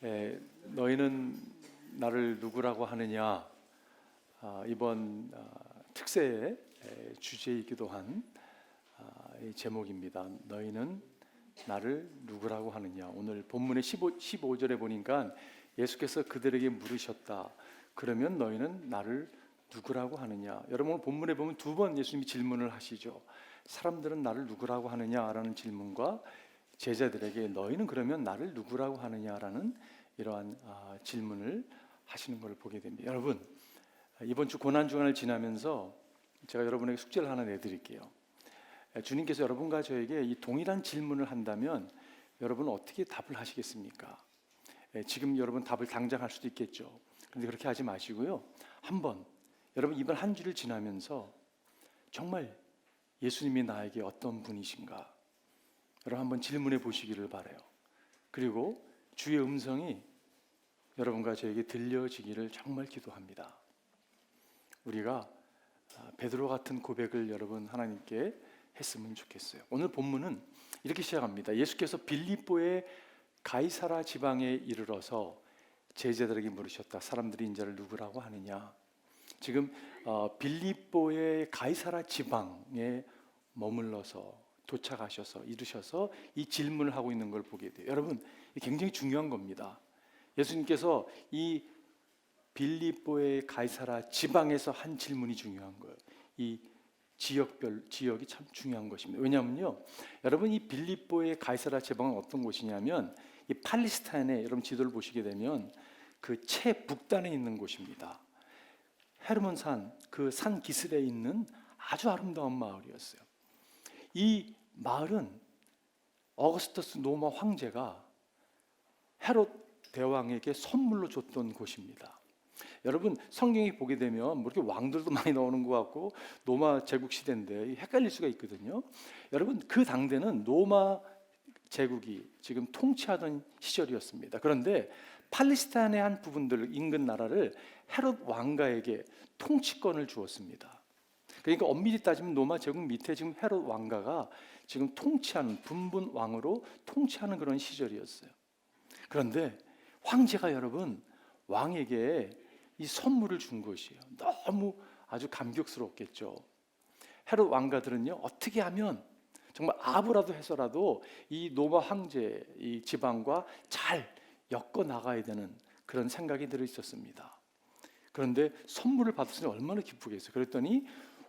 너희는 나를 누구라고 하느냐? 이번 특세의 주제이기도 한 이 제목입니다. 너희는 나를 누구라고 하느냐? 오늘 본문의 15절에 보니까 예수께서 그들에게 물으셨다. 그러면 너희는 나를 누구라고 하느냐? 여러분 오늘 본문에 보면 두 번 예수님이 질문을 하시죠. 사람들은 나를 누구라고 하느냐라는 질문과 제자들에게 너희는 그러면 나를 누구라고 하느냐라는 이러한 질문을 하시는 걸 보게 됩니다. 여러분 이번 주 고난주간을 지나면서 제가 여러분에게 숙제를 하나 내드릴게요. 주님께서 여러분과 저에게 이 동일한 질문을 한다면 여러분은 어떻게 답을 하시겠습니까? 지금 여러분 답을 당장 할 수도 있겠죠. 그런데 그렇게 하지 마시고요. 한번 여러분 이번 한 주를 지나면서 정말 예수님이 나에게 어떤 분이신가? 여러분 한번 질문해 보시기를 바라요. 그리고 주의 음성이 여러분과 저에게 들려지기를 정말 기도합니다. 우리가 베드로 같은 고백을 여러분 하나님께 했으면 좋겠어요. 오늘 본문은 이렇게 시작합니다. 예수께서 빌립보의 가이사라 지방에 이르러서 제자들에게 물으셨다. 사람들이 인자를 누구라고 하느냐? 지금 빌립보의 가이사라 지방에 머물러서 도착하셔서 이르셔서 이 질문을 하고 있는 걸 보게 돼요. 여러분 굉장히 중요한 겁니다. 예수님께서 이 빌립보의 가이사라 지방에서 한 질문이 중요한 거예요. 이 지역이 참 중요한 것입니다. 왜냐하면요, 여러분 이 빌립보의 가이사라 지방은 어떤 곳이냐면 이 팔레스타인에 여러분 지도를 보시게 되면 그 최북단에 있는 곳입니다. 헤르몬산 그 산 기슭에 있는 아주 아름다운 마을이었어요. 이 마을은 어거스터스 로마 황제가 헤롯 대왕에게 선물로 줬던 곳입니다. 여러분 성경에 보게 되면 뭐 이렇게 왕들도 많이 나오는 것 같고 로마 제국 시대인데 헷갈릴 수가 있거든요. 여러분 그 당대는 로마 제국이 지금 통치하던 시절이었습니다. 그런데 팔레스타인의 한 부분들 인근 나라를 헤롯 왕가에게 통치권을 주었습니다. 그러니까 엄밀히 따지면 로마 제국 밑에 지금 헤롯 왕가가 지금 통치하는 분분 왕으로 통치하는 그런 시절이었어요. 그런데 황제가 여러분 왕에게 이 선물을 준 것이에요. 너무 아주 감격스럽겠죠. 헤롯 왕가들은요 어떻게 하면 정말 아부라도 해서라도 이 로마 황제 이 지방과 잘 엮어 나가야 되는 그런 생각이 들어 있었습니다. 그런데 선물을 받았으니 얼마나 기쁘겠어요. 그랬더니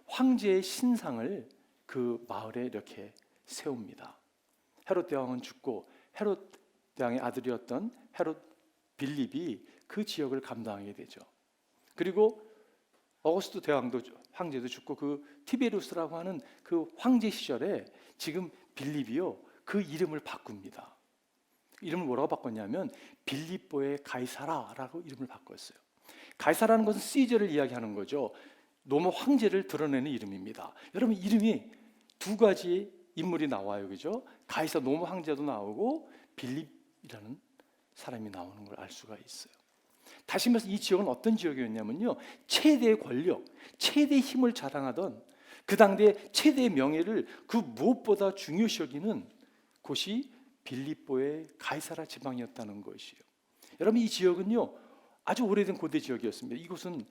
황제의 신상을 그 마을에 이렇게 세웁니다. 헤롯 대왕은 죽고 헤롯 대왕의 아들이었던 헤롯 빌립이 그 지역을 감당하게 되죠. 그리고 어거스트 대왕도 황제도 죽고 그 티베리우스라고 하는 그 황제 시절에 지금 빌립이요 그 이름을 바꿉니다. 이름을 뭐라고 바꿨냐면 빌립보의 가이사라라고 이름을 바꿨어요. 가이사라는 것은 시저를 이야기하는 거죠. 로마 황제를 드러내는 이름입니다. 여러분 이름이 두 가지 인물이 나와요, 그죠? 가이사 로마 황제도 나오고 빌립이라는 사람이 나오는 걸 알 수가 있어요. 다시 말해서 이 지역은 어떤 지역이었냐면요, 최대의 권력, 최대의 힘을 자랑하던 그 당대 최대의 명예를 그 무엇보다 중요시 여기는 곳이 빌립보의 가이사라 지방이었다는 것이에요. 여러분 이 지역은요 아주 오래된 고대 지역이었습니다. 이곳은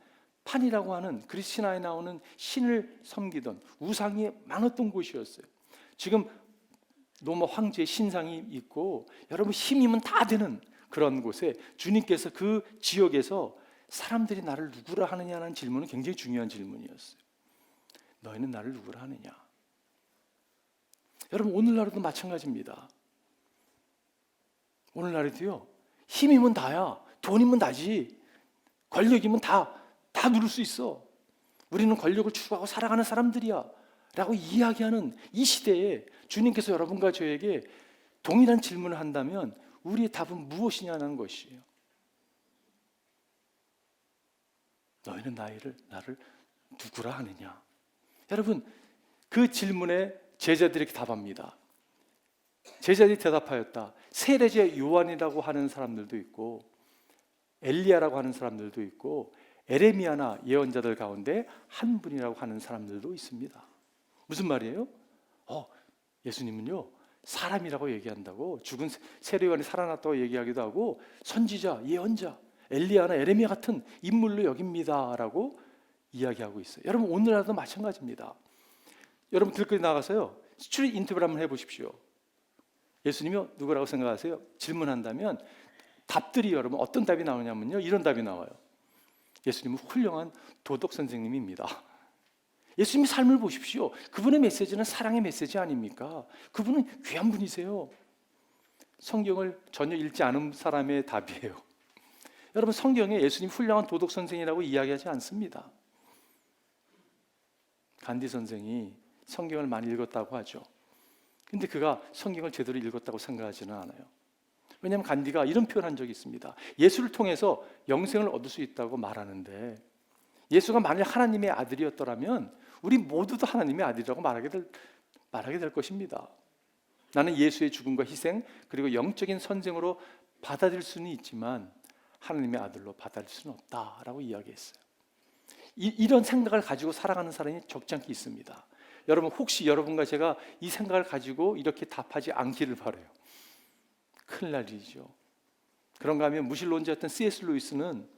판이라고 하는 그리스 신화에 나오는 신을 섬기던 우상이 많았던 곳이었어요. 지금 로마 황제의 신상이 있고 여러분 힘이면 다 되는 그런 곳에 주님께서 그 지역에서 사람들이 나를 누구라 하느냐는 질문은 굉장히 중요한 질문이었어요. 너희는 나를 누구라 하느냐? 여러분 오늘날에도 마찬가지입니다. 오늘날에도요 힘이면 다야, 돈이면 다지, 권력이면 다 누릴 수 있어. 우리는 권력을 추구하고 살아가는 사람들이야 라고 이야기하는 이 시대에 주님께서 여러분과 저에게 동일한 질문을 한다면 우리의 답은 무엇이냐는 것이에요. 너희는 나를 누구라 하느냐? 여러분 그 질문에 제자들이 답합니다. 제자들이 대답하였다. 세례자 요한이라고 하는 사람들도 있고 엘리야라고 하는 사람들도 있고 에레미야나 예언자들 가운데 한 분이라고 하는 사람들도 있습니다. 무슨 말이에요? 예수님은요 사람이라고 얘기한다고, 죽은 세례요한이 살아났다고 얘기하기도 하고, 선지자, 예언자, 엘리야나 에레미야 같은 인물로 여깁니다라고 이야기하고 있어요. 여러분 오늘날도 마찬가지입니다. 여러분 길거리 나가서요, 스트릿 인터뷰를 한번 해보십시오. 예수님이 누구라고 생각하세요? 질문한다면 답들이 여러분 어떤 답이 나오냐면요, 이런 답이 나와요. 예수님은 훌륭한 도덕 선생님입니다. 예수님의 삶을 보십시오. 그분의 메시지는 사랑의 메시지 아닙니까? 그분은 귀한 분이세요. 성경을 전혀 읽지 않은 사람의 답이에요. 여러분 성경에 예수님 훌륭한 도덕 선생이라고 이야기하지 않습니다. 간디 선생이 성경을 많이 읽었다고 하죠. 근데 그가 성경을 제대로 읽었다고 생각하지는 않아요. 왜냐하면 간디가 이런 표현한 적이 있습니다. 예수를 통해서 영생을 얻을 수 있다고 말하는데, 예수가 만일 하나님의 아들이었더라면 우리 모두도 하나님의 아들이라고 말하게 될 것입니다. 나는 예수의 죽음과 희생 그리고 영적인 선생으로 받아들일 수는 있지만 하나님의 아들로 받아들일 수는 없다라고 이야기했어요. 이런 생각을 가지고 살아가는 사람이 적지 않게 있습니다. 여러분 혹시 여러분과 제가 이 생각을 가지고 이렇게 답하지 않기를 바라요. 큰일 날 일이죠. 그런가 하면 무신론자였던 C.S. 루이스는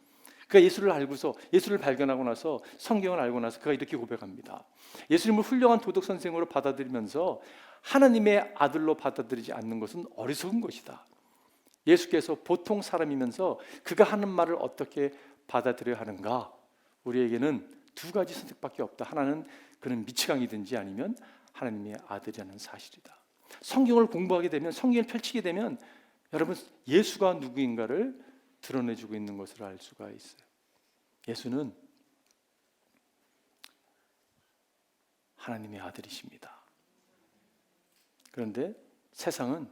그가 예수를 알고서, 예수를 발견하고 나서, 성경을 알고 나서 그가 이렇게 고백합니다. 예수님을 훌륭한 도덕 선생으로 받아들이면서 하나님의 아들로 받아들이지 않는 것은 어리석은 것이다. 예수께서 보통 사람이면서 그가 하는 말을 어떻게 받아들여야 하는가? 우리에게는 두 가지 선택밖에 없다. 하나는 그는 미치광이든지 아니면 하나님의 아들이라는 사실이다. 성경을 공부하게 되면, 성경을 펼치게 되면 여러분 예수가 누구인가를 드러내주고 있는 것을 알 수가 있어요. 예수는 하나님의 아들이십니다. 그런데 세상은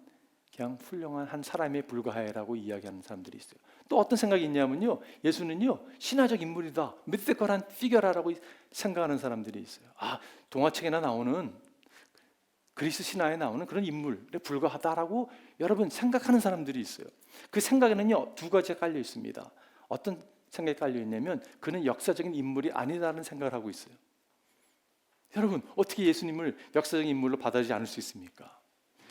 그냥 훌륭한 한 사람에 불과해라고 이야기하는 사람들이 있어요. 또 어떤 생각이 있냐면요, 예수는요 신화적 인물이다, 미티컬한 피겨라라고 생각하는 사람들이 있어요. 동화책에나 나오는, 그리스 신화에 나오는 그런 인물에 불과하다라고 여러분 생각하는 사람들이 있어요. 그 생각에는요 두 가지가 깔려 있습니다. 어떤 생각이 깔려 있냐면 그는 역사적인 인물이 아니다라는 생각을 하고 있어요. 여러분 어떻게 예수님을 역사적인 인물로 받아들이지 않을 수 있습니까?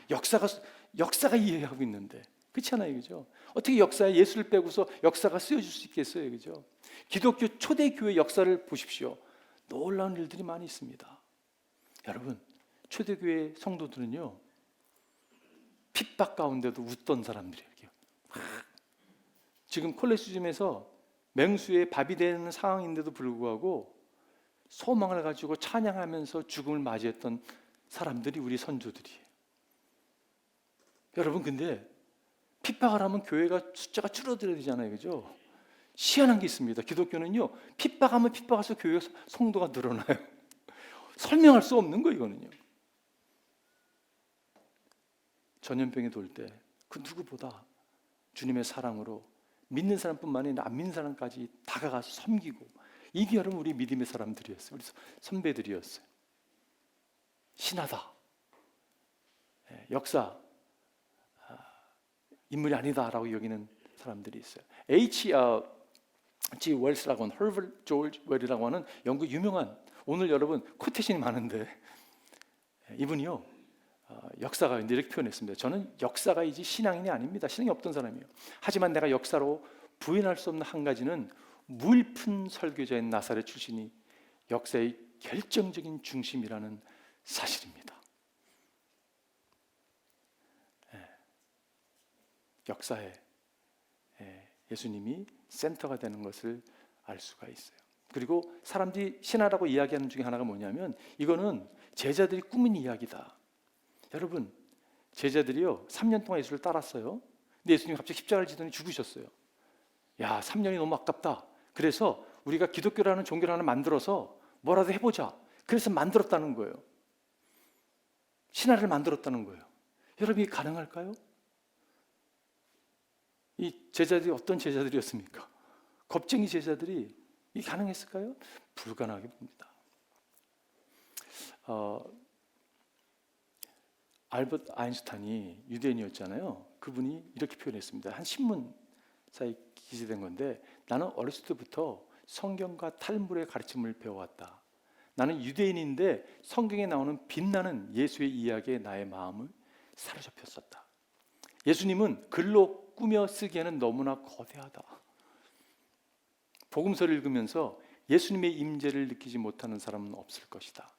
역사가 이해하고 있는데, 그렇지 않아요, 그죠? 어떻게 역사에 예수를 빼고서 역사가 쓰여질 수 있겠어요, 그죠? 기독교 초대 교회 역사를 보십시오. 놀라운 일들이 많이 있습니다. 여러분 초대교회 성도들은요 핍박 가운데도 웃던 사람들이에요. 지금 콜레시즘에서 맹수의 밥이 되는 상황인데도 불구하고 소망을 가지고 찬양하면서 죽음을 맞이했던 사람들이 우리 선조들이에요. 여러분 근데 핍박을 하면 교회가 숫자가 줄어들어야 되잖아요, 그죠? 희한한 게 있습니다. 기독교는요 핍박하면 핍박할수록 교회 성도가 늘어나요. 설명할 수 없는 거 이거는요. 전염병이 돌 때 그 누구보다 주님의 사랑으로 믿는 사람뿐만 아니라 안 믿는 사람까지 다가가서 섬기고, 이게 여러분 우리 믿음의 사람들이었어요. 우리 선배들이었어요. 신하다, 역사 인물이 아니다라고 여기는 사람들이 있어요. H.G. 웰스라고 하는, 허버트 조지 웰이라고 하는 영국 유명한, 오늘 여러분 코테이션이 많은데 이분이요 역사가 이렇게 표현했습니다. 저는 역사가이지 신앙인이 아닙니다. 신앙이 없던 사람이에요. 하지만 내가 역사로 부인할 수 없는 한 가지는 무일푼 설교자인 나사렛 출신이 역사의 결정적인 중심이라는 사실입니다. 역사에 예수님이 센터가 되는 것을 알 수가 있어요. 그리고 사람들이 신화라고 이야기하는 중에 하나가 뭐냐면 이거는 제자들이 꾸민 이야기다. 여러분 제자들이요 3년 동안 예수를 따랐어요. 근데 예수님이 갑자기 십자가를 지더니 죽으셨어요. 3년이 너무 아깝다. 그래서 우리가 기독교라는 종교를 하나 만들어서 뭐라도 해보자. 그래서 만들었다는 거예요. 신화를 만들었다는 거예요. 여러분 이게 가능할까요? 이 제자들이 어떤 제자들이었습니까? 겁쟁이 제자들이 이게 가능했을까요? 불가능하게 봅니다. 알버트 아인슈타인이 유대인이었잖아요. 그분이 이렇게 표현했습니다. 한 신문사에 기재된 건데, 나는 어렸을 때부터 성경과 탈무드의 가르침을 배워왔다. 나는 유대인인데 성경에 나오는 빛나는 예수의 이야기에 나의 마음을 사로잡혔었다. 예수님은 글로 꾸며 쓰기에는 너무나 거대하다. 복음서를 읽으면서 예수님의 임재를 느끼지 못하는 사람은 없을 것이다.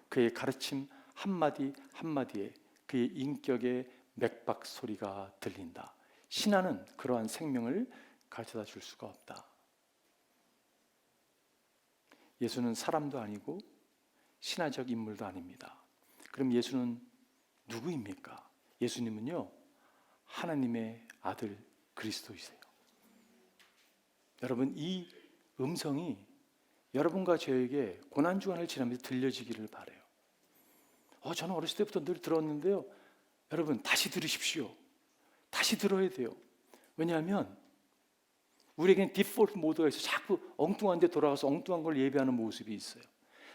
그의 가르침 한마디 한마디에 그의 인격의 맥박 소리가 들린다. 신하는 그러한 생명을 가져다 줄 수가 없다. 예수는 사람도 아니고 신화적 인물도 아닙니다. 그럼 예수는 누구입니까? 예수님은요, 하나님의 아들 그리스도이세요. 여러분, 이 음성이 여러분과 저에게 고난주간을 지나면서 들려지기를 바라요. 저는 어렸을 때부터 늘 들었는데요, 여러분 다시 들으십시오. 다시 들어야 돼요. 왜냐하면 우리에겐 디폴트 모드가 있어요. 자꾸 엉뚱한 데 돌아가서 엉뚱한 걸 예배하는 모습이 있어요.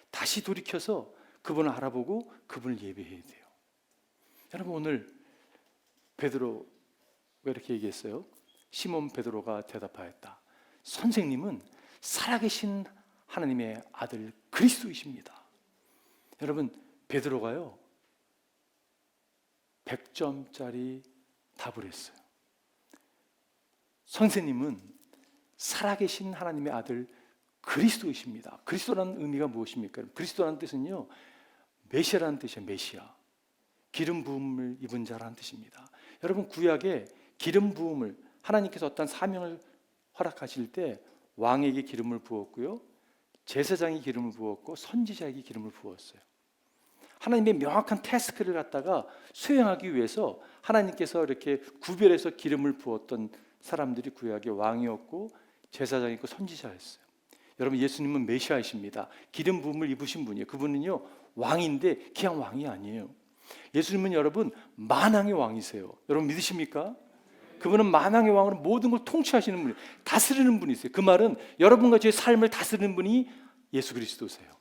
다시 돌이켜서 그분을 알아보고 그분을 예배해야 돼요. 여러분, 오늘 베드로가 이렇게 얘기했어요. 시몬 베드로가 대답하였다. 선생님은 살아계신 하나님의 아들 그리스도이십니다. 여러분, 베드로가요 100점짜리 답을 했어요. 선생님은 살아계신 하나님의 아들 그리스도이십니다. 그리스도라는 의미가 무엇입니까? 그리스도라는 뜻은요, 메시아라는 뜻이에요. 메시아, 기름 부음을 입은 자라는 뜻입니다. 여러분, 구약에 기름 부음을, 하나님께서 어떤 사명을 허락하실 때 왕에게 기름을 부었고요, 제사장이 기름을 부었고 선지자에게 기름을 부었어요. 하나님의 명확한 태스크를 갖다가 수행하기 위해서 하나님께서 이렇게 구별해서 기름을 부었던 사람들이 구약의 왕이었고 제사장이 있고 선지자였어요. 여러분, 예수님은 메시아이십니다. 기름 부음을 입으신 분이에요. 그분은요 왕인데 그냥 왕이 아니에요. 예수님은 여러분 만왕의 왕이세요. 여러분 믿으십니까? 그분은 만왕의 왕으로 모든 걸 통치하시는 분이에요. 다스리는 분이세요. 그 말은 여러분과 저의 삶을 다스리는 분이 예수 그리스도세요.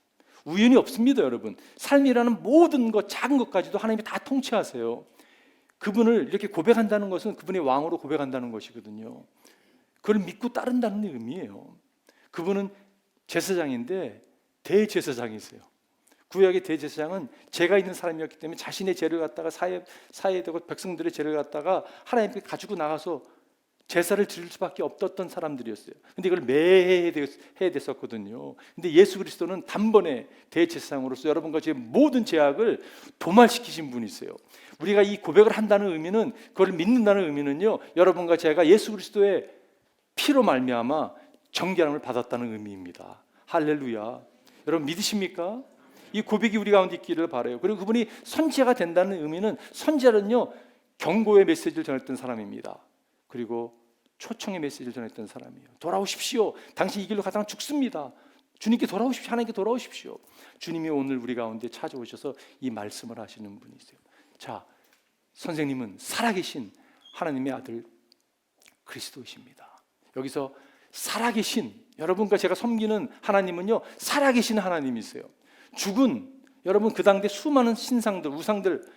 우연이 없습니다. 여러분, 삶이라는 모든 것, 작은 것까지도 하나님이 다 통치하세요. 그분을 이렇게 고백한다는 것은 그분의 왕으로 고백한다는 것이거든요. 그걸 믿고 따른다는 의미예요. 그분은 제사장인데 대제사장이세요. 구약의 대제사장은 죄가 있는 사람이었기 때문에 자신의 죄를 갖다가 사해되고 백성들의 죄를 갖다가 하나님께 가지고 나가서 제사를 드릴 수밖에 없었던 사람들이었어요. 근데 이걸 매해 해야 됐었거든요. 근데 예수 그리스도는 단번에 대제사장으로서 여러분과 제 모든 죄악을 도말시키신 분이세요. 우리가 이 고백을 한다는 의미는, 그걸 믿는다는 의미는요, 여러분과 제가 예수 그리스도의 피로 말미암아 정결함을 받았다는 의미입니다. 할렐루야. 여러분 믿으십니까? 이 고백이 우리 가운데 있기를 바라요. 그리고 그분이 선지자가 된다는 의미는, 선지자는요 경고의 메시지를 전했던 사람입니다. 그리고 초청의 메시지를 전했던 사람이에요. 돌아오십시오. 당신 이 길로 가다가 죽습니다. 주님께 돌아오십시오. 하나님께 돌아오십시오. 주님이 오늘 우리 가운데 찾아오셔서 이 말씀을 하시는 분이세요. 자, 선생님은 살아계신 하나님의 아들 그리스도이십니다. 여기서 살아계신, 여러분과 제가 섬기는 하나님은요 살아계신 하나님이세요. 죽은, 여러분 그 당대 수많은 신상들, 우상들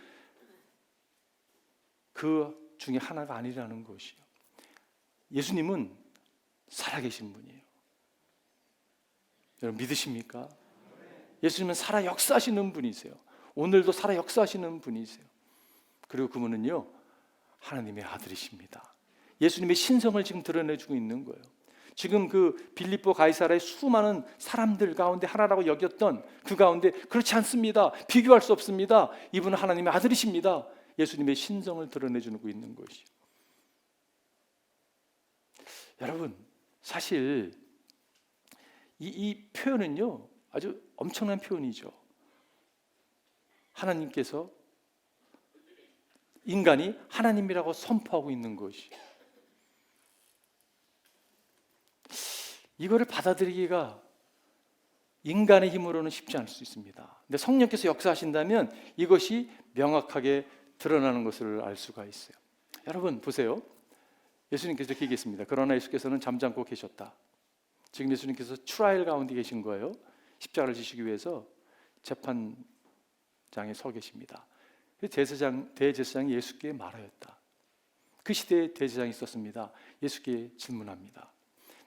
그 중에 하나가 아니라는 것이요. 예수님은 살아계신 분이에요. 여러분 믿으십니까? 예수님은 살아 역사하시는 분이세요. 오늘도 살아 역사하시는 분이세요. 그리고 그분은요 하나님의 아들이십니다. 예수님의 신성을 지금 드러내주고 있는 거예요. 지금 그 빌립보 가이사라의 수많은 사람들 가운데 하나라고 여겼던 그 가운데 그렇지 않습니다. 비교할 수 없습니다. 이분은 하나님의 아들이십니다. 예수님의 신성을 드러내주고 있는 것이요. 여러분, 사실 이 표현은요 아주 엄청난 표현이죠. 하나님께서 인간이 하나님이라고 선포하고 있는 것이, 이거를 받아들이기가 인간의 힘으로는 쉽지 않을 수 있습니다. 근데 성령께서 역사하신다면 이것이 명확하게 드러나는 것을 알 수가 있어요. 여러분 보세요. 예수님께서 이렇게 얘기했습니다. 그러나 예수께서는 잠잠고 계셨다. 지금 예수님께서 트라이얼 가운데 계신 거예요. 십자가를 지시기 위해서 재판장에 서 계십니다. 대제사장이 예수께 말하였다. 그 시대에 대제사장이 있었습니다. 예수께 질문합니다.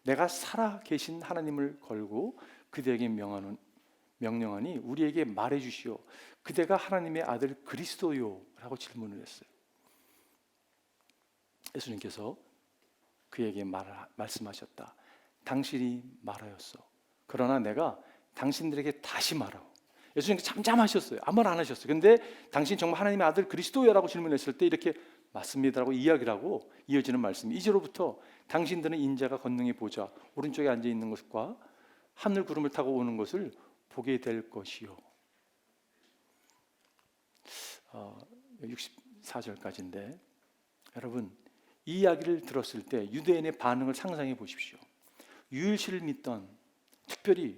내가 살아계신 하나님을 걸고 그대에게 명령하니 우리에게 말해 주시오. 그대가 하나님의 아들 그리스도요? 라고 질문을 했어요. 예수님께서 그에게 말씀하셨다. 당신이 말하였어. 그러나 내가 당신들에게 다시 말하오. 예수님께서 잠잠하셨어요. 아무 말 안 하셨어요. 근데 당신 정말 하나님의 아들 그리스도야라고 질문했을 때 이렇게 맞습니다라고 이야기를 하고 이어지는 말씀이, 이제로부터 당신들은 인자가 권능의 보좌 오른쪽에 앉아 있는 것과 하늘 구름을 타고 오는 것을 보게 될 것이요. 64절까지인데 여러분, 이 이야기를 들었을 때 유대인의 반응을 상상해 보십시오. 유일신을 믿던, 특별히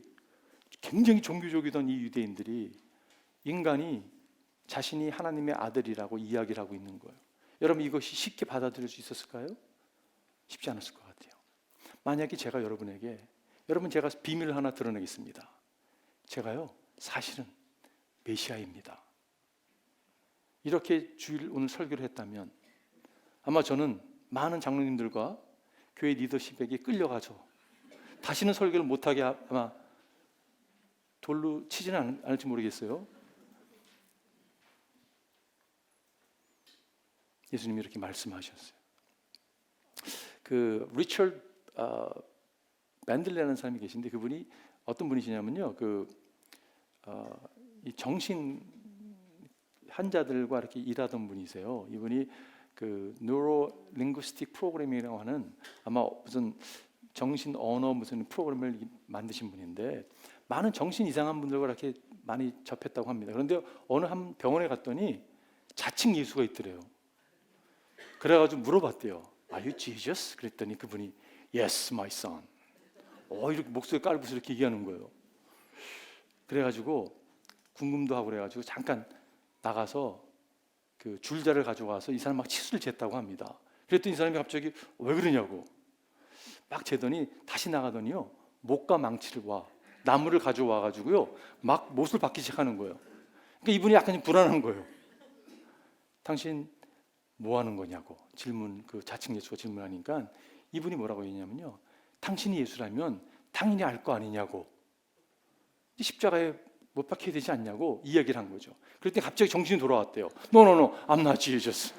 굉장히 종교적이던 이 유대인들이 인간이 자신이 하나님의 아들이라고 이야기를 하고 있는 거예요. 여러분, 이것이 쉽게 받아들일 수 있었을까요? 쉽지 않았을 것 같아요. 만약에 제가 여러분에게, 여러분, 제가 비밀을 하나 드러내겠습니다. 제가요, 사실은 메시아입니다. 이렇게 주일 오늘 설교를 했다면 아마 저는 많은 장로님들과 교회 리더십에게 끌려가서 다시는 설교를 못하게 아마 돌로 치지는 않을지 모르겠어요. 예수님이 이렇게 말씀하셨어요. 그 리처드 맨들레라는 사람이 계신데 그분이 어떤 분이시냐면요, 이 정신 환자들과 이렇게 일하던 분이세요. 이분이 그 뉴로 링구스틱 프로그래밍이라고 하는 아마 무슨 정신 언어 무슨 프로그램을 만드신 분인데 많은 정신 이상한 분들과 이렇게 많이 접했다고 합니다. 그런데 어느 한 병원에 갔더니 자칭 예수가 있더래요. 그래가지고 물어봤대요. Are you Jesus? 그랬더니 그분이 Yes, my son. 이렇게 목소리 깔고서 이렇게 얘기하는 거예요. 그래가지고 궁금도 하고 그래가지고 잠깐 나가서 그 줄자를 가져와서 이 사람 막 치수를 쟀다고 합니다. 그랬더니 이 사람이 갑자기 왜 그러냐고 막 재더니 다시 나가더니요, 목과 망치를 나무를 가져와 가지고요 막 못을 박기 시작하는 거예요. 그러니까 이분이 약간 불안한 거예요. 당신 뭐 하는 거냐고 그 자칭 예수가 질문하니까 이분이 뭐라고 했냐면요, 당신이 예수라면 당연히 알 거 아니냐고, 십자가에 못 박혀야 되지 않냐고 이야기를 한 거죠. 그랬더니 갑자기 정신이 돌아왔대요. No, I'm not Jesus.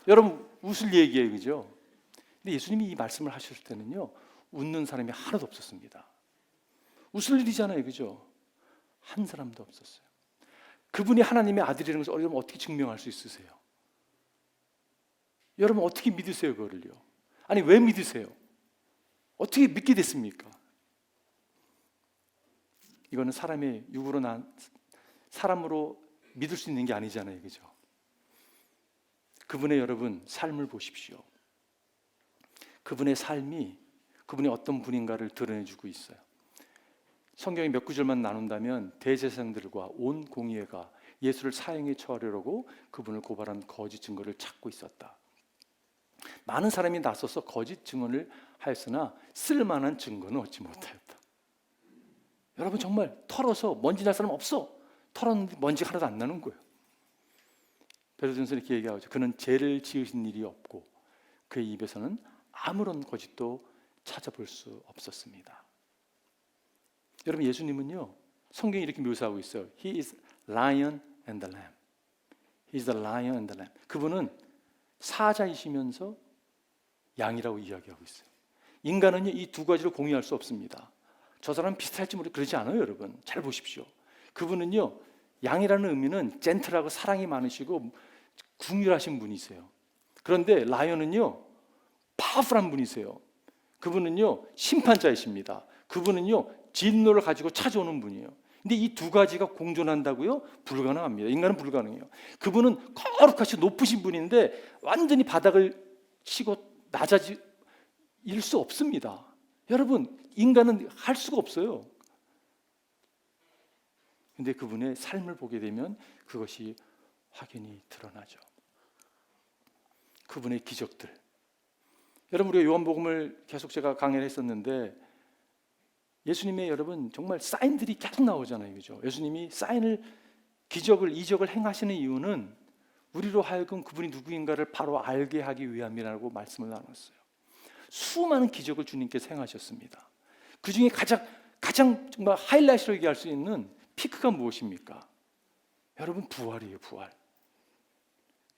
여러분, 웃을 얘기예요, 그죠? 근데 예수님이 이 말씀을 하셨을 때는요, 웃는 사람이 하나도 없었습니다. 웃을 일이잖아요, 그죠? 한 사람도 없었어요. 그분이 하나님의 아들이라는 것을 여러분 어떻게 증명할 수 있으세요? 여러분 어떻게 믿으세요, 그거를요? 아니, 왜 믿으세요? 어떻게 믿게 됐습니까? 이거는 사람의 육으로 난 사람으로 믿을 수 있는 게 아니잖아요, 그죠? 그분의 여러분 삶을 보십시오. 그분의 삶이 그분이 어떤 분인가를 드러내주고 있어요. 성경이 몇 구절만 나눈다면 대제사장들과 온 공의회가 예수를 사형에 처하려고 그분을 고발한 거짓 증거를 찾고 있었다. 많은 사람이 나서서 거짓 증언을 하였으나 쓸만한 증거는 얻지 못하였다. 여러분, 정말 털어서 먼지 날 사람 없어. 털었는데 먼지가 하나도 안 나는 거예요. 베드로전서 이렇게 얘기하죠. 그는 죄를 지으신 일이 없고 그의 입에서는 아무런 거짓도 찾아볼 수 없었습니다. 여러분, 예수님은요, 성경이 이렇게 묘사하고 있어요. He is lion and the lamb. He is the lion and the lamb. 그분은 사자이시면서 양이라고 이야기하고 있어요. 인간은 이 두 가지를 공유할 수 없습니다. 저 사람 비슷할지 모르겠어요. 그러지 않아요, 여러분. 잘 보십시오. 그분은요, 양이라는 의미는 젠틀하고 사랑이 많으시고 궁휼하신 분이세요. 그런데 라이언은요, 파워풀한 분이세요. 그분은요, 심판자이십니다. 그분은요, 진노를 가지고 찾아오는 분이에요. 근데 이 두 가지가 공존한다고요? 불가능합니다. 인간은 불가능해요. 그분은 거룩하시 높으신 분인데 완전히 바닥을 치고 낮아질 수 없습니다. 여러분, 인간은 할 수가 없어요. 근데 그분의 삶을 보게 되면 그것이 확연히 드러나죠. 그분의 기적들. 여러분, 우리가 요한복음을 계속 제가 강의를 했었는데 예수님의 여러분 정말 사인들이 계속 나오잖아요, 그죠? 예수님이 사인을, 기적을, 이적을 행하시는 이유는 우리로 하여금 그분이 누구인가를 바로 알게 하기 위함이라고 말씀을 나눴어요. 수많은 기적을 주님께서 행하셨습니다. 그 중에 가장 정말 하이라이트로 얘기할 수 있는 피크가 무엇입니까? 여러분, 부활이에요, 부활.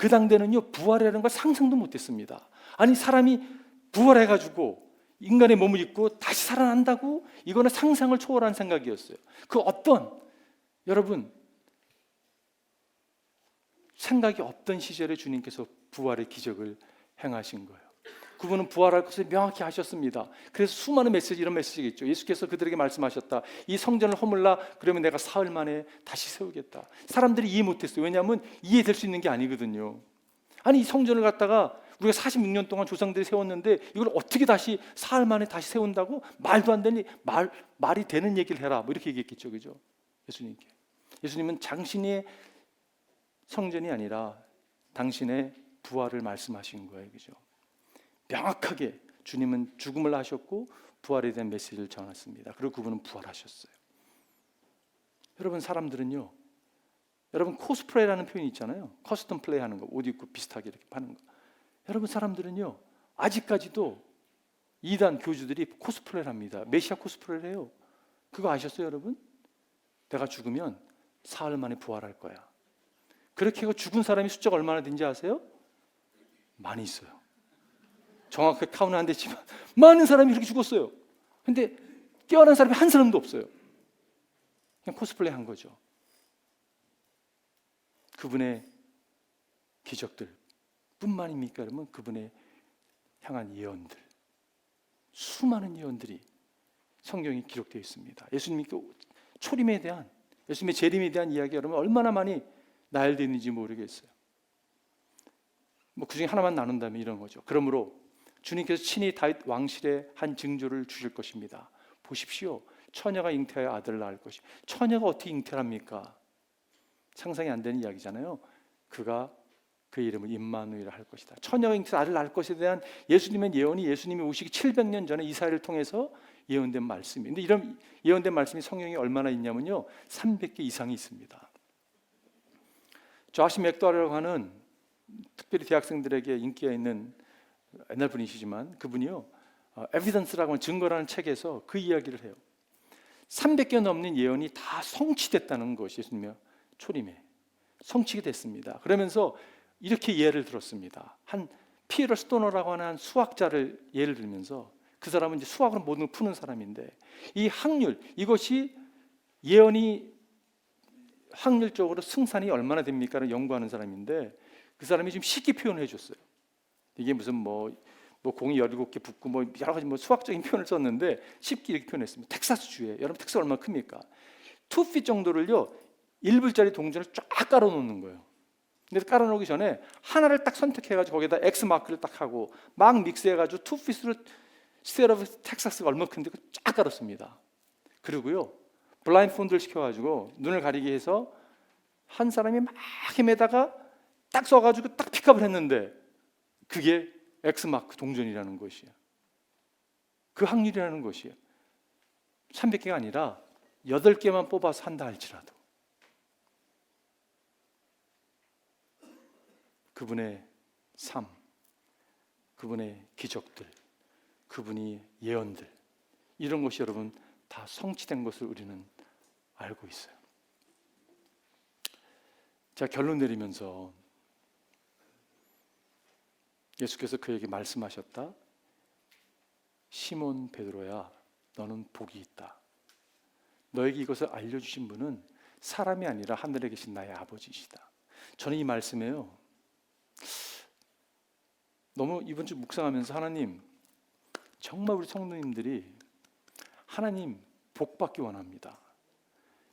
그 당대는요 부활이라는 걸 상상도 못했습니다. 아니 사람이 부활해가지고 인간의 몸을 입고 다시 살아난다고? 이거는 상상을 초월한 생각이었어요. 그 어떤 여러분 생각이 없던 시절에 주님께서 부활의 기적을 행하신 거예요. 그분은 부활할 것을 명확히 하셨습니다. 그래서 수많은 메시지, 이런 메시지가 있죠. 예수께서 그들에게 말씀하셨다. 이 성전을 허물라 그러면 내가 사흘 만에 다시 세우겠다. 사람들이 이해 못했어요. 왜냐하면 이해될 수 있는 게 아니거든요. 아니 이 성전을 갖다가 우리가 46년 동안 조상들이 세웠는데 이걸 어떻게 다시 사흘 만에 다시 세운다고? 말도 안 되니 말이 되는 얘기를 해라. 뭐 이렇게 얘기했겠죠. 그죠? 예수님께. 예수님은 당신의 성전이 아니라 당신의 부활을 말씀하신 거예요. 그죠? 명확하게 주님은 죽음을 하셨고 부활에 대한 메시지를 전했습니다. 그리고 그분은 부활하셨어요. 여러분 사람들은요, 여러분 코스프레라는 표현이 있잖아요. 커스텀 플레이 하는 거, 옷 입고 비슷하게 이렇게 파는 거. 여러분 사람들은요 아직까지도 이단 교주들이 코스프레를 합니다. 메시아 코스프레를 해요. 그거 아셨어요 여러분? 내가 죽으면 사흘 만에 부활할 거야. 그렇게 해서 죽은 사람이 숫자가 얼마나 된지 아세요? 많이 있어요. 정확하게 카운트 안 됐지만 많은 사람이 이렇게 죽었어요. 근데 깨어난 사람이 한 사람도 없어요. 그냥 코스플레이 한 거죠. 그분의 기적들 뿐만입니까 여러분? 그분의 향한 예언들, 수많은 예언들이 성경에 기록되어 있습니다. 예수님께 초림에 대한, 예수님의 재림에 대한 이야기 여러분 얼마나 많이 나열되어 있는지 모르겠어요. 뭐 그중에 하나만 나눈다면 이런 거죠. 그러므로 주님께서 친히 다윗 왕실의 한 징조를 주실 것입니다. 보십시오. 처녀가 잉태하여 아들을 낳을 것이. 처녀가 어떻게 잉태를 합니까? 상상이 안 되는 이야기잖아요. 그가 그 이름을 임마누엘이라 할 것이다. 처녀가 잉태해서 아들을 낳을 것에 대한 예수님의 예언이 예수님이 오시기 700년 전에 이사야를 통해서 예언된 말씀입니다. 근데 이런 예언된 말씀이 성경에 얼마나 있냐면요 300개 이상이 있습니다. 조시 맥도날드라고 하는 특별히 대학생들에게 인기가 있는 옛날 분이시지만 그분이요 에비던스라고 하는 증거라는 책에서 그 이야기를 해요. 300개 넘는 예언이 다 성취됐다는 것이 예수님의 초림에 성취가 됐습니다. 그러면서 이렇게 예를 들었습니다. 한 피에러 스토너라고 하는 한 수학자를 예를 들면서 그 사람은 이제 수학으로 모든 걸 푸는 사람인데 이 확률 이것이 예언이 확률적으로 승산이 얼마나 됩니까를 연구하는 사람인데 그 사람이 좀 쉽게 표현해 줬어요. 이게 무슨 뭐 공이 17개 붙고 뭐 여러 가지 뭐 수학적인 표현을 썼는데 쉽게 이렇게 표현했습니다. 텍사스주에 여러분 텍사스 얼마나 큽니까? 2feet 정도를요 1불짜리 동전을 쫙 깔아 놓는 거예요. 근데 깔아 놓기 전에 하나를 딱 선택해가지고 거기다 X 마크를 딱 하고 막 믹스해가지고 2feet으로 스테이트 오브 텍사스가 얼마 큰데 쫙 깔았습니다. 그리고요 블라인드폰드를 시켜가지고 눈을 가리게 해서 한 사람이 막 헤매다가 딱 써가지고 딱 픽업을 했는데 그게 X마크 동전이라는 것이에요. 그 확률이라는 것이에요. 300개가 아니라 8개만 뽑아서 한다 할지라도 그분의 삶, 그분의 기적들, 그분이 예언들 이런 것이 여러분 다 성취된 것을 우리는 알고 있어요. 자, 결론 내리면서 예수께서 그에게 말씀하셨다. 시몬 베드로야, 너는 복이 있다. 너에게 이것을 알려주신 분은 사람이 아니라 하늘에 계신 나의 아버지이시다. 저는 이 말씀에요 너무 이번 주 묵상하면서 하나님 정말 우리 성도님들이 하나님 복 받기 원합니다.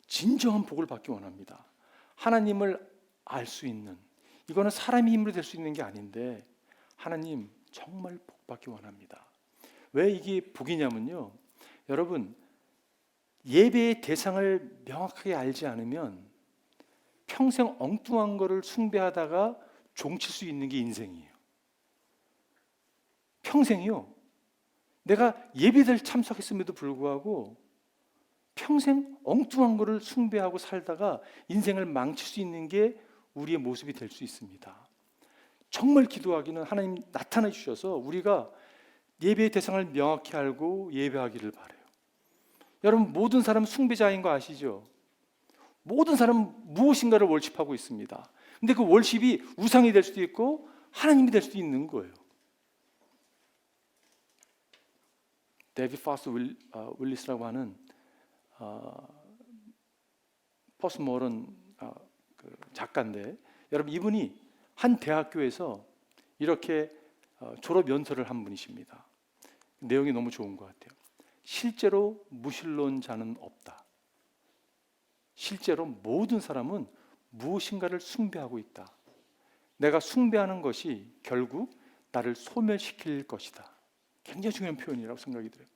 진정한 복을 받기 원합니다. 하나님을 알 수 있는 이거는 사람의 힘으로 될 수 있는 게 아닌데 하나님 정말 복 받기 원합니다. 왜 이게 복이냐면요 여러분 예배의 대상을 명확하게 알지 않으면 평생 엉뚱한 거를 숭배하다가 종칠 수 있는 게 인생이에요. 평생이요 내가 예배를 참석했음에도 불구하고 평생 엉뚱한 거를 숭배하고 살다가 인생을 망칠 수 있는 게 우리의 모습이 될 수 있습니다. 정말 기도하기는 하나님 나타내 주셔서 우리가 예배의 대상을 명확히 알고 예배하기를 바라요. 여러분 모든 사람은 숭배자인 거 아시죠? 모든 사람은 무엇인가를 월십하고 있습니다. 근데 그 월십이 우상이 될 수도 있고 하나님이 될 수도 있는 거예요. 데이비드 파스터 윌리스라고 하는 포스트모던 그 작가인데, 여러분 이분이 한 대학교에서 이렇게 졸업 연설을 한 분이십니다. 내용이 너무 좋은 것 같아요. 실제로 무신론자는 없다. 실제로 모든 사람은 무엇인가를 숭배하고 있다. 내가 숭배하는 것이 결국 나를 소멸시킬 것이다. 굉장히 중요한 표현이라고 생각이 들어요.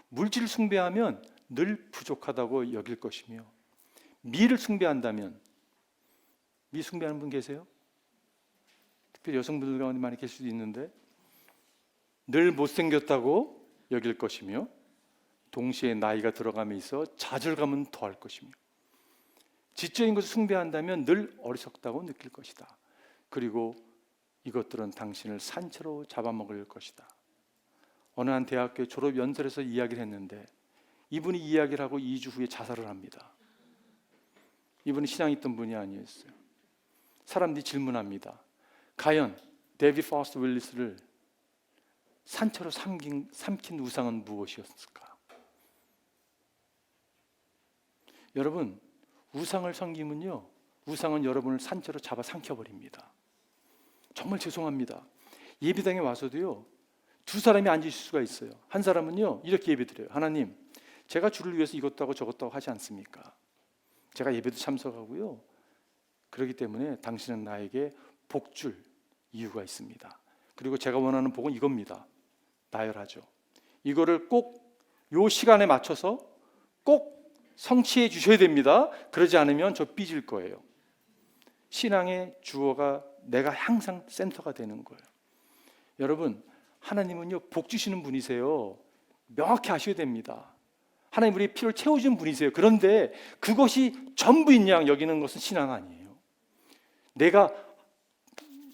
물질을 숭배하면 늘 부족하다고 여길 것이며, 미를 숭배한다면, 미 숭배하는 분 계세요? 특별히 여성분들 가운데 많이 계실 수도 있는데, 늘 못생겼다고 여길 것이며, 동시에 나이가 들어감에 있어 좌절감은 더할 것이며, 지적인 것을 숭배한다면 늘 어리석다고 느낄 것이다. 그리고 이것들은 당신을 산채로 잡아먹을 것이다. 어느 한 대학교 졸업 연설에서 이야기를 했는데, 이분이 이야기를 하고 2주 후에 자살을 합니다. 이분이 신앙이 있던 분이 아니었어요. 사람들이 질문합니다. 과연 데이비드 파스터 윌리스를 산채로 삼킨 우상은 무엇이었을까? 여러분, 우상을 섬기면요, 우상은 여러분을 산채로 잡아 삼켜버립니다. 정말 죄송합니다. 예배당에 와서도요, 두 사람이 앉으실 수가 있어요. 한 사람은요, 이렇게 예배드려요. 하나님, 제가 주를 위해서 이것도 하고 저것도 하고 하지 않습니까? 제가 예배도 참석하고요, 그렇기 때문에 당신은 나에게 복 줄 이유가 있습니다. 그리고 제가 원하는 복은 이겁니다. 나열하죠. 이거를 꼭 요 시간에 맞춰서 꼭 성취해 주셔야 됩니다. 그러지 않으면 저 삐질 거예요. 신앙의 주어가 내가 항상 센터가 되는 거예요. 여러분, 하나님은요, 복 주시는 분이세요. 명확히 아셔야 됩니다. 하나님 우리의 필요를 채워주는 분이세요. 그런데 그것이 전부인 양 여기는 것은 신앙 아니에요. 내가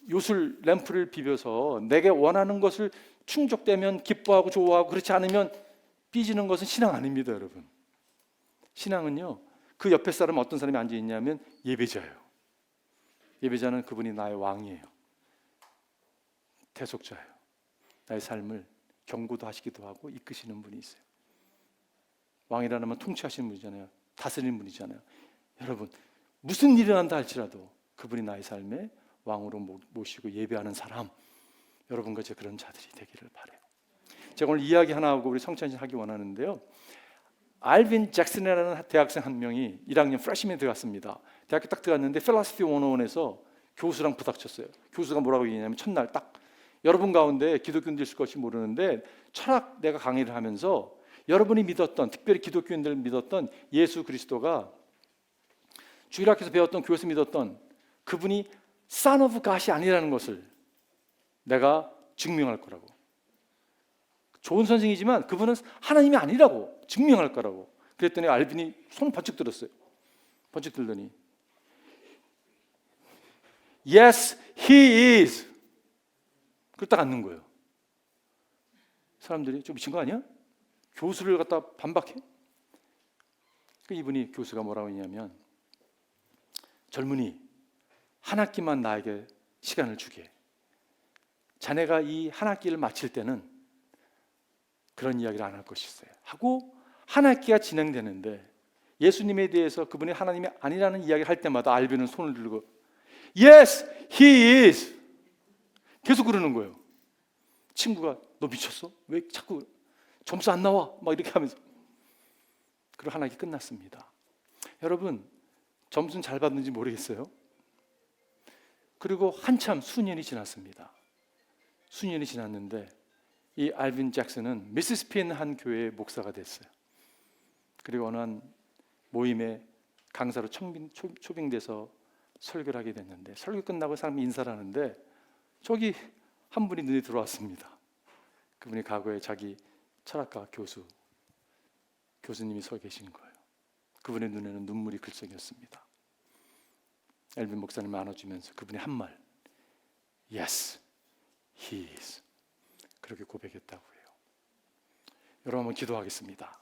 요술 램프를 비벼서 내게 원하는 것을 충족되면 기뻐하고 좋아하고, 그렇지 않으면 삐지는 것은 신앙 아닙니다, 여러분. 신앙은요, 그 옆에 사람 어떤 사람이 앉아 있냐면 예배자예요. 예배자는 그분이 나의 왕이에요. 대속자예요. 나의 삶을 경고도 하시기도 하고 이끄시는 분이 있어요. 왕이라는 건 통치하시는 분이잖아요. 다스리는 분이잖아요. 여러분, 무슨 일이 난다 할지라도 그분이 나의 삶에 왕으로 모시고 예배하는 사람, 여러분과 제 그런 자들이 되기를 바라요. 제가 오늘 이야기 하나 하고 우리 성찬식 하기 원하는데요. 알빈 잭슨이라는 대학생 한 명이 1학년 프레시맨 들어갔습니다. 대학교 딱 들어갔는데 필로소피 101에서 교수랑 부닥쳤어요. 교수가 뭐라고 얘기했냐면, 첫날 딱 여러분 가운데 기독교인들 있을 것이 모르는데 철학 내가 강의를 하면서 여러분이 믿었던, 특별히 기독교인들 믿었던 예수 그리스도가 주일학교에서 배웠던, 교회에서 믿었던 그분이 Son of God이 아니라는 것을 내가 증명할 거라고. 좋은 선생이지만 그분은 하나님이 아니라고 증명할 거라고. 그랬더니 알빈이 손 번쩍 들었어요. 번쩍 들더니 Yes, he is. 그걸 딱 앉는 거예요. 사람들이 좀 미친 거 아니야? 교수를 갖다 반박해? 이분이, 교수가 뭐라고 했냐면, 젊은이, 한 학기만 나에게 시간을 주게. 자네가 이 한 학기를 마칠 때는 그런 이야기를 안 할 것이었어요. 하고 한 학기가 진행되는데 예수님에 대해서 그분이 하나님이 아니라는 이야기를 할 때마다 알비는 손을 들고 Yes, he is. 계속 그러는 거예요. 친구가 너 미쳤어? 왜 자꾸 점수 안 나와? 막 이렇게 하면서. 그리고 한 학기 끝났습니다. 여러분, 점수는 잘 받는지 모르겠어요. 그리고 한참 수년이 지났습니다. 수년이 지났는데 이 알빈 잭슨은 미시시피에 있는 한 교회의 목사가 됐어요. 그리고 어느 한 모임에 강사로 초빙돼서 설교를 하게 됐는데, 설교 끝나고 사람이 인사를 하는데 저기 한 분이 눈에 들어왔습니다. 그분이 과거에 자기 철학과 교수님이 서 계신 거예요. 그분의 눈에는 눈물이 글썽였습니다. 엘빈 목사님을 안아주면서 그분이 한 말, Yes, he is. 그렇게 고백했다고 해요. 여러분, 한번 기도하겠습니다.